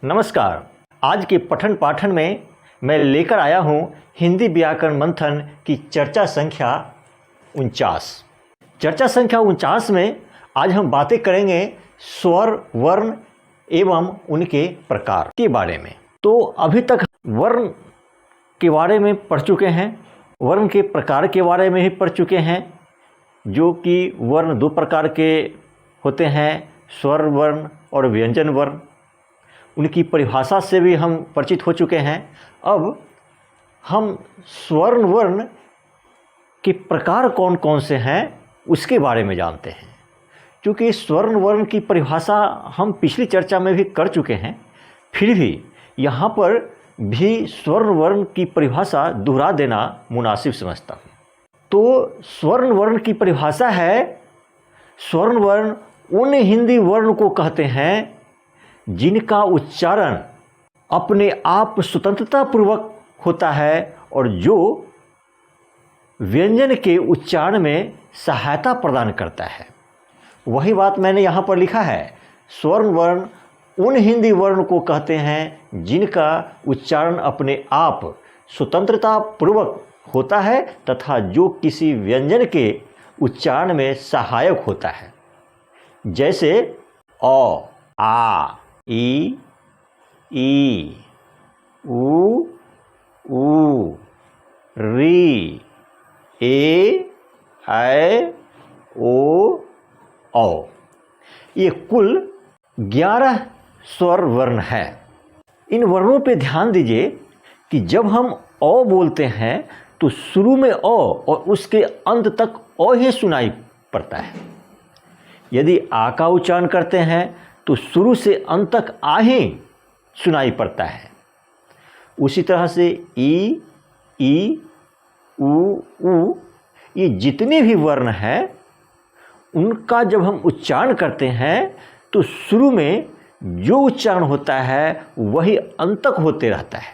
नमस्कार। आज के पठन पाठन में मैं लेकर आया हूँ हिंदी व्याकरण मंथन की चर्चा संख्या 49। चर्चा संख्या 49 में आज हम बातें करेंगे स्वर, वर्ण एवं उनके प्रकार के बारे में। तो अभी तक वर्ण के बारे में पढ़ चुके हैं, वर्ण के प्रकार के बारे में ही पढ़ चुके हैं, जो कि वर्ण दो प्रकार के होते हैं, स्वर वर्ण और व्यंजन वर्ण। उनकी परिभाषा से भी हम परिचित हो चुके हैं। अब हम स्वर्ण वर्ण के प्रकार कौन कौन से हैं उसके बारे में जानते हैं। क्योंकि स्वर्ण वर्ण की परिभाषा हम पिछली चर्चा में भी कर चुके हैं, फिर भी यहाँ पर भी स्वर्ण वर्ण की परिभाषा दोहरा देना मुनासिब समझता हूँ। तो स्वर्ण वर्ण की परिभाषा है, स्वर्ण वर्ण उन हिंदी वर्ण को कहते हैं जिनका उच्चारण अपने आप स्वतंत्रता पूर्वक होता है और जो व्यंजन के उच्चारण में सहायता प्रदान करता है। वही बात मैंने यहाँ पर लिखा है, स्वर्ण वर्ण उन हिंदी वर्ण को कहते हैं जिनका उच्चारण अपने आप स्वतंत्रता पूर्वक होता है तथा जो किसी व्यंजन के उच्चारण में सहायक होता है। जैसे अ, आ, ई, उ, री, ए, ऐ, ओ, औ। ये कुल 11 स्वर वर्ण है। इन वर्णों पे ध्यान दीजिए कि जब हम अ बोलते हैं तो शुरू में अ और उसके अंत तक अ ही सुनाई पड़ता है। यदि आ का उच्चारण करते हैं तो शुरू से अंत तक आ ही सुनाई पड़ता है। उसी तरह से ई, उ, ये जितने भी वर्ण हैं उनका जब हम उच्चारण करते हैं तो शुरू में जो उच्चारण होता है वही अंत तक होते रहता है।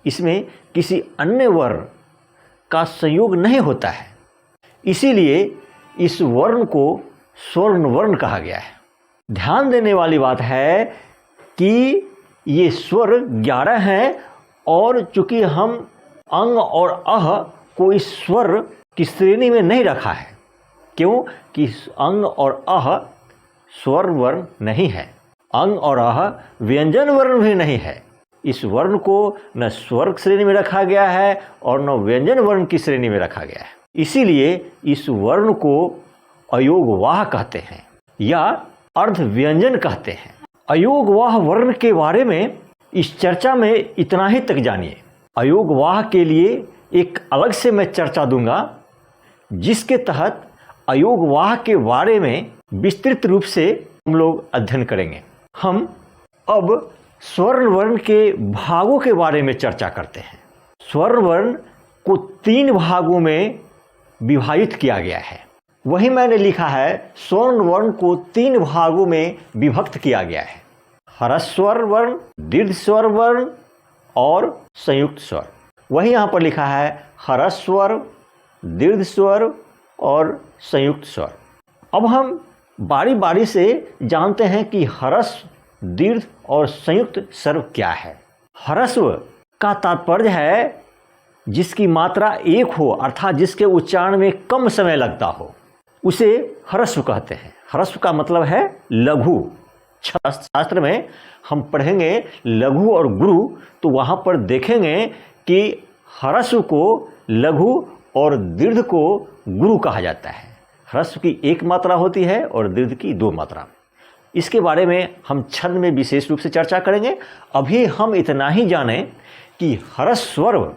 इसमें किसी अन्य वर्ण का संयोग नहीं होता है। इसीलिए इस वर्ण को स्वर्ण वर्ण कहा गया है। ध्यान देने वाली बात है कि ये स्वर 11 हैं और चूंकि हम अंग और अह को इस स्वर की श्रेणी में नहीं रखा है। क्यों? कि अंग और अह स्वर वर्ण नहीं है, अंग और अह व्यंजन वर्ण भी नहीं है। इस वर्ण को न स्वर श्रेणी में रखा गया है और न व्यंजन वर्ण की श्रेणी में रखा गया है। इसीलिए इस वर्ण को अयोगवाह कहते हैं या अर्ध व्यंजन कहते हैं। अयोगवाह वर्ण के बारे में इस चर्चा में इतना ही तक जानिए। अयोगवाह के लिए एक अलग से मैं चर्चा दूंगा, जिसके तहत अयोगवाह के बारे में विस्तृत रूप से हम लोग अध्ययन करेंगे। हम अब स्वर्ण वर्ण के भागों के बारे में चर्चा करते हैं। स्वर्ण वर्ण को 3 भागों में विभाजित किया गया है। वही मैंने लिखा है, स्वर्ण वर्ण को 3 भागों में विभक्त किया गया है। ह्रस्वर वर्ण, दीर्घ स्वर वर्ण और संयुक्त स्वर। वही यहाँ पर लिखा है, ह्रस्वर, दीर्घ स्वर और संयुक्त स्वर। अब हम बारी बारी से जानते हैं कि ह्रस्व, दीर्घ और संयुक्त स्वर क्या है। ह्रस्व का तात्पर्य है जिसकी मात्रा एक हो, अर्थात जिसके उच्चारण में कम समय लगता हो, उसे ह्रस्व कहते हैं। ह्रस्व का मतलब है लघु। शास्त्र में हम पढ़ेंगे लघु और गुरु, तो वहाँ पर देखेंगे कि ह्रस्व को लघु और दीर्घ को गुरु कहा जाता है। ह्रस्व की 1 मात्रा होती है और दीर्घ की 2 मात्रा। इसके बारे में हम छंद में विशेष रूप से चर्चा करेंगे। अभी हम इतना ही जानें कि ह्रस्वर,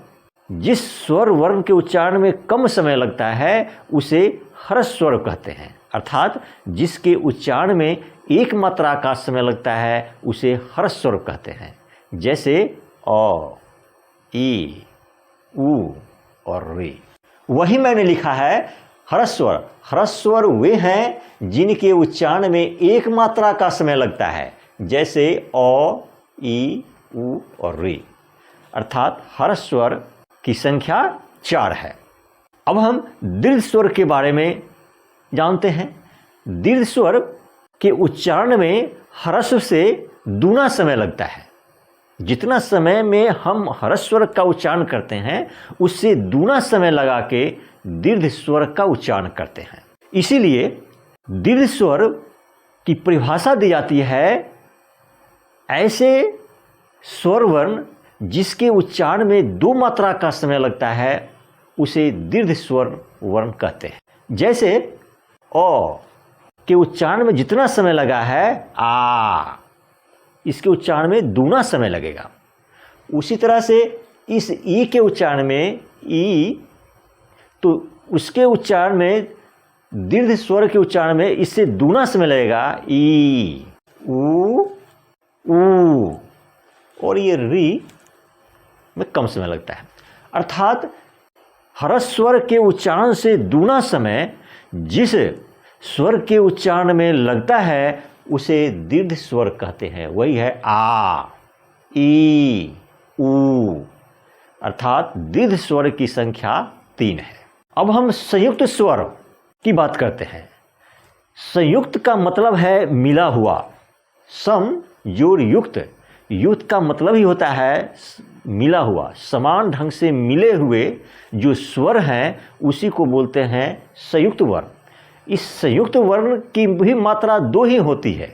जिस स्वर वर्ण के उच्चारण में कम समय लगता है उसे ह्रस्वर कहते हैं, अर्थात जिसके उच्चारण में 1 मात्रा का समय लगता है उसे ह्रस्वर कहते हैं। जैसे अ, ई, उ और री। वही मैंने लिखा है, ह्रस्वर। ह्रस्वर वे हैं जिनके उच्चारण में 1 मात्रा का समय लगता है, जैसे अ, ई, उ और री। अर्थात ह्रस्वर की संख्या 4 है। अब हम दीर्घ स्वर के बारे में जानते हैं। दीर्घ स्वर के उच्चारण में ह्रस्व से दूना समय लगता है। जितना समय में हम ह्रस्व स्वर का उच्चारण करते हैं उससे दूना समय लगा के दीर्घ स्वर का उच्चारण करते हैं। इसीलिए दीर्घ स्वर की परिभाषा दी जाती है ऐसे स्वर वर्ण जिसके उच्चारण में 2 मात्रा का समय लगता है उसे दीर्घ स्वर वर्ण कहते हैं। जैसे अ के उच्चारण में जितना समय लगा है आ, इसके उच्चारण में दूना समय लगेगा। उसी तरह से इस ई के उच्चारण में ई, तो उसके उच्चारण में दीर्घ स्वर के उच्चारण में इससे दूना समय लगेगा ई, ऊ, ऊ, और ये री में कम समय लगता है। अर्थात ह्रस्व स्वर के उच्चारण से दूना समय जिस स्वर के उच्चारण में लगता है उसे दीर्घ स्वर कहते हैं। वही है आ, ई, ऊ, अर्थात दीर्घ स्वर की संख्या 3 है। अब हम संयुक्त स्वर की बात करते हैं। संयुक्त का मतलब है मिला हुआ। सम जोड़ युक्त, युक्त का मतलब ही होता है मिला हुआ, समान ढंग से मिले हुए जो स्वर हैं उसी को बोलते हैं संयुक्त वर्ण। इस संयुक्त वर्ण की भी मात्रा 2 ही होती है।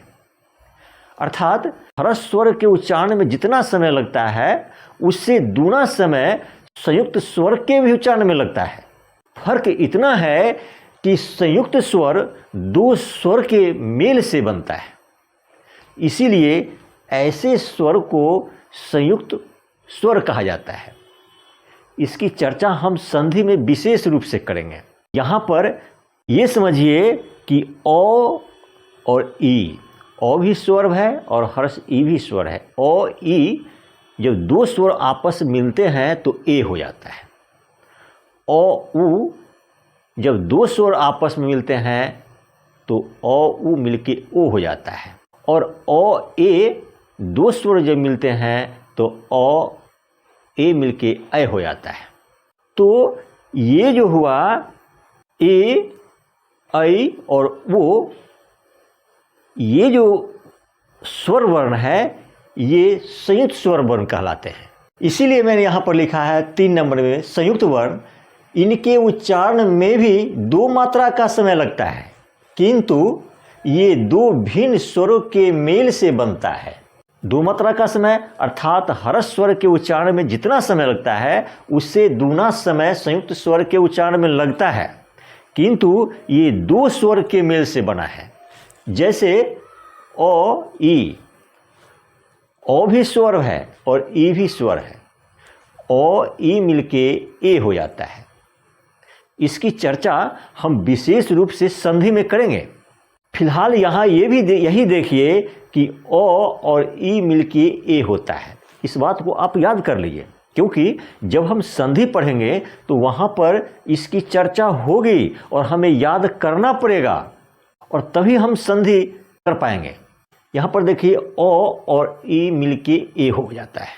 अर्थात ह्रस्व स्वर के उच्चारण में जितना समय लगता है उससे दूना समय संयुक्त स्वर के भी उच्चारण में लगता है। फर्क इतना है कि संयुक्त स्वर 2 स्वर के मेल से बनता है, इसीलिए ऐसे स्वर को संयुक्त स्वर कहा जाता है। इसकी चर्चा हम संधि में विशेष रूप से करेंगे। यहाँ पर ये समझिए कि ओ और ई, ओ भी स्वर है और ह्रस्व ई भी स्वर है। ओ ई जब 2 स्वर आपस में मिलते हैं तो ए हो जाता है। ओ ऊ जब 2 स्वर आपस में मिलते हैं तो ओ ऊ मिलके ओ हो जाता है। और ओ ए 2 स्वर जब मिलते हैं तो ओ ए मिलके ऐ हो जाता है। तो ये जो हुआ ए, ऐ और वो, ये जो स्वर वर्ण है ये संयुक्त स्वर वर्ण कहलाते हैं। इसीलिए मैंने यहाँ पर लिखा है 3 नंबर में संयुक्त वर्ण। इनके उच्चारण में भी 2 मात्रा का समय लगता है, किंतु ये 2 भिन्न स्वरों के मेल से बनता है। 2 मात्रा का समय अर्थात ह्रस्व स्वर के उच्चारण में जितना समय लगता है उससे दूना समय संयुक्त स्वर के उच्चारण में लगता है, किंतु ये 2 स्वर के मेल से बना है। जैसे ओ ई, ओ भी स्वर है और ई भी स्वर है। ओ ई मिलके ए हो जाता है। इसकी चर्चा हम विशेष रूप से संधि में करेंगे। फिलहाल यहाँ यही देखिए कि ओ और ई मिलके ए होता है। इस बात को आप याद कर लीजिए, क्योंकि जब हम संधि पढ़ेंगे तो वहाँ पर इसकी चर्चा होगी और हमें याद करना पड़ेगा और तभी हम संधि कर पाएंगे। यहाँ पर देखिए ओ और ई मिलके ए हो जाता है।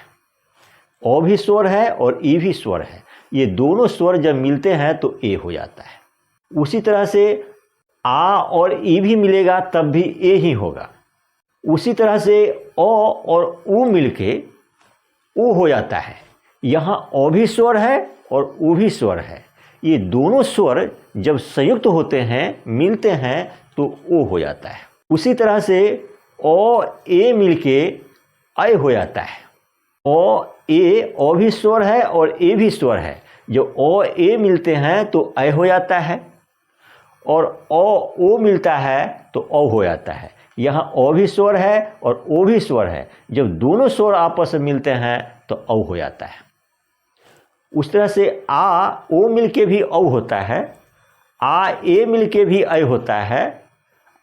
ओ भी स्वर है और ई भी स्वर है। ये दोनों स्वर जब मिलते हैं तो ए हो जाता है। उसी तरह से आ और ई भी मिलेगा तब भी ए ही होगा। उसी तरह से ओ और ऊ मिलके ओ हो जाता है। यहाँ ओ भी स्वर है और ऊ भी स्वर है। ये दोनों स्वर जब संयुक्त होते हैं, मिलते हैं तो ओ हो जाता है। उसी तरह से ओ ए मिलके ऐ हो जाता है। ओ ए, ओ भी स्वर है और ए भी स्वर है। जो ओ ए मिलते हैं तो ऐ हो जाता है और ओ मिलता है तो औ हो जाता है। यहाँ ओ भी स्वर है और ओ भी स्वर है। जब दोनों स्वर आपस में मिलते हैं तो औ हो जाता है। उस तरह से आ ओ मिलके भी औ होता है, आ ए मिलके भी ऐ होता है,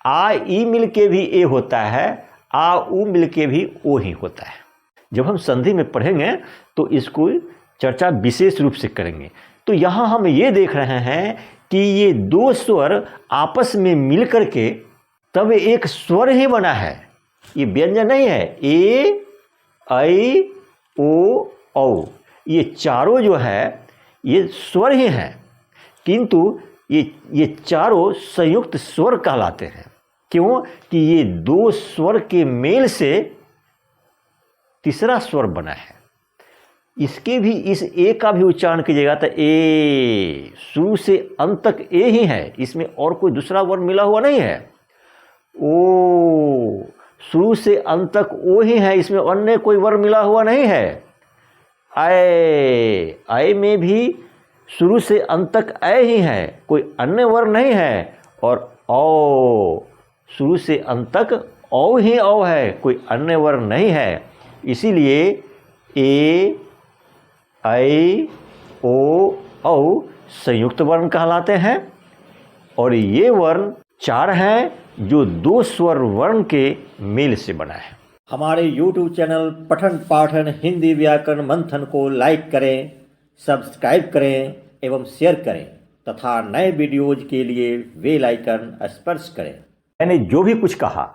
आ ई मिलके भी ए होता है, आ ऊ मिलके भी ओ ही होता है। जब हम संधि में पढ़ेंगे तो इसको चर्चा विशेष रूप से करेंगे। तो यहाँ हम ये देख रहे हैं कि ये 2 स्वर आपस में मिल करके तब एक स्वर ही बना है। ये व्यंजन नहीं है। ए, ऐ, ओ, औ, ये चारों जो है ये स्वर ही हैं, किंतु ये चारों संयुक्त स्वर कहलाते हैं। क्यों? कि ये 2 स्वर के मेल से तीसरा स्वर बना है, इसके भी इस ए का भी उच्चारण कीजिएगा तो ए, शुरू से अंत तक ए ही है, इसमें और कोई दूसरा वर्ण मिला हुआ नहीं है। ओ, शुरू से अंत तक ओ ही है, इसमें अन्य कोई वर्ण मिला हुआ नहीं है। आय, आय में भी शुरू से अंत तक ऐ ही है, कोई अन्य वर्ण नहीं है। और औ, शुरू से अंत तक औ ही औ है, कोई अन्य वर्ण नहीं है। इसीलिए ए, ऐ, ओ, औ संयुक्त वर्ण कहलाते हैं। और ये वर्ण 4 हैं जो 2 स्वर वर्ण के मेल से बना है। हमारे YouTube चैनल पठन पाठन हिंदी व्याकरण मंथन को लाइक करें, सब्सक्राइब करें एवं शेयर करें तथा नए वीडियोज के लिए बेल आइकन स्पर्श करें। मैंने जो भी कुछ कहा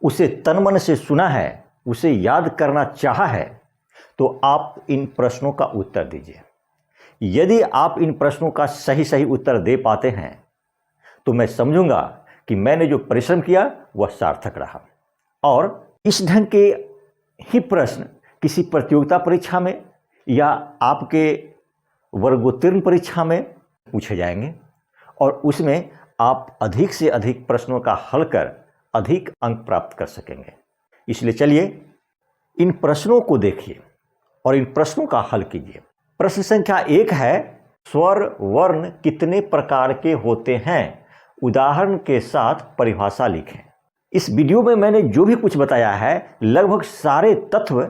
उसे तन मन से सुना है, उसे याद करना चाहा है, तो आप इन प्रश्नों का उत्तर दीजिए। यदि आप इन प्रश्नों का सही उत्तर दे पाते हैं तो मैं समझूंगा कि मैंने जो परिश्रम किया वह सार्थक रहा। और इस ढंग के ही प्रश्न किसी प्रतियोगिता परीक्षा में या आपके वर्गोत्तीर्ण परीक्षा में पूछे जाएंगे और उसमें आप अधिक से अधिक प्रश्नों का हल कर अधिक अंक प्राप्त कर सकेंगे। इसलिए चलिए इन प्रश्नों को देखिए और इन प्रश्नों का हल कीजिए। प्रश्न संख्या 1 है, स्वर वर्ण कितने प्रकार के होते हैं? उदाहरण के साथ परिभाषा लिखें। इस वीडियो में मैंने जो भी कुछ बताया है लगभग सारे तत्व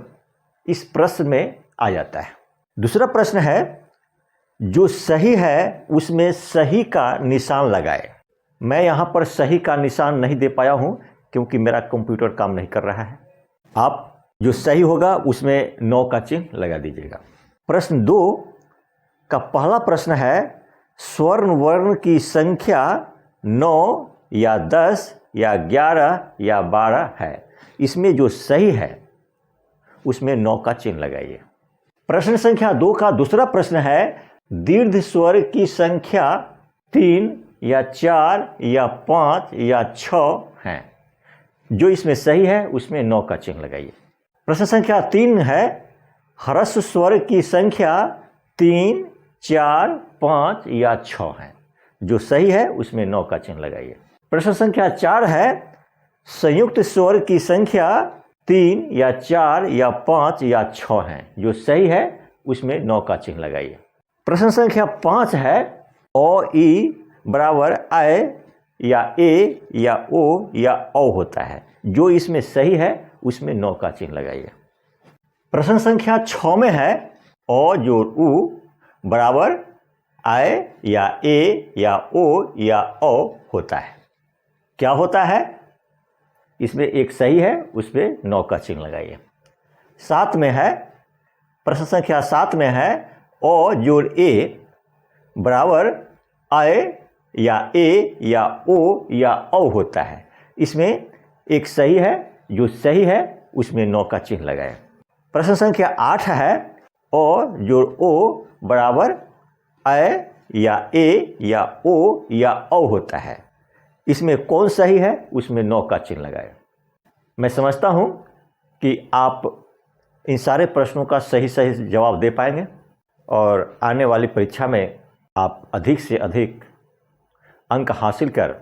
इस प्रश्न में आ जाता है। दूसरा प्रश्न है, जो सही है उसमें सही का निशान लगाए। मैं यहाँ पर सही का निशान नहीं दे पाया हूँ क्योंकि मेरा कंप्यूटर काम नहीं कर रहा है। आप जो सही होगा उसमें 9 का चिन्ह लगा दीजिएगा। प्रश्न 2 का पहला प्रश्न है, स्वर्ण वर्ण की संख्या 9 या 10 या 11 या 12 है। इसमें जो सही है उसमें 9 का चिन्ह लगाइए। प्रश्न संख्या 2 का दूसरा प्रश्न है, दीर्घ स्वर की संख्या 3 या 4 या 5 या 6 है। जो इसमें सही है उसमें 9 का चिन्ह लगाइए। प्रश्न संख्या 3 है, ह्रस्व स्वर की संख्या 3, 4, 5 या 6 है। जो सही है उसमें 9 का चिन्ह लगाइए। प्रश्न संख्या 4 है, संयुक्त स्वर की संख्या 3 या 4 या 5 या 6 है। जो सही है उसमें 9 का चिन्ह लगाइए। प्रश्न संख्या 5 है, ओ, ई बराबर ऐ या ए या ओ या औ होता है। जो इसमें सही है उसमें 9 का चिन्ह लगाइए। प्रश्न संख्या 6 में है, ओ जोड़ उ बराबर ऐ या ए या ओ या औ होता है। क्या होता है? इसमें एक सही है, उसमें 9 का चिन्ह लगाइए। 7 में है, प्रश्न संख्या 7 में है, ओ जोड़ ए बराबर ऐ या ए या ओ या औ होता है। इसमें एक सही है, जो सही है उसमें 9 का चिन्ह लगाएं। प्रश्न संख्या 8 है, ओ जोड़ ओ बराबर ऐ या ए या ओ या औ होता है। इसमें कौन सही है उसमें 9 का चिन्ह लगाएं। मैं समझता हूं कि आप इन सारे प्रश्नों का सही जवाब दे पाएंगे और आने वाली परीक्षा में आप अधिक से अधिक अंक हासिल कर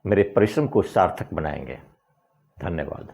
मेरे परिश्रम को सार्थक बनाएंगे। धन्यवाद।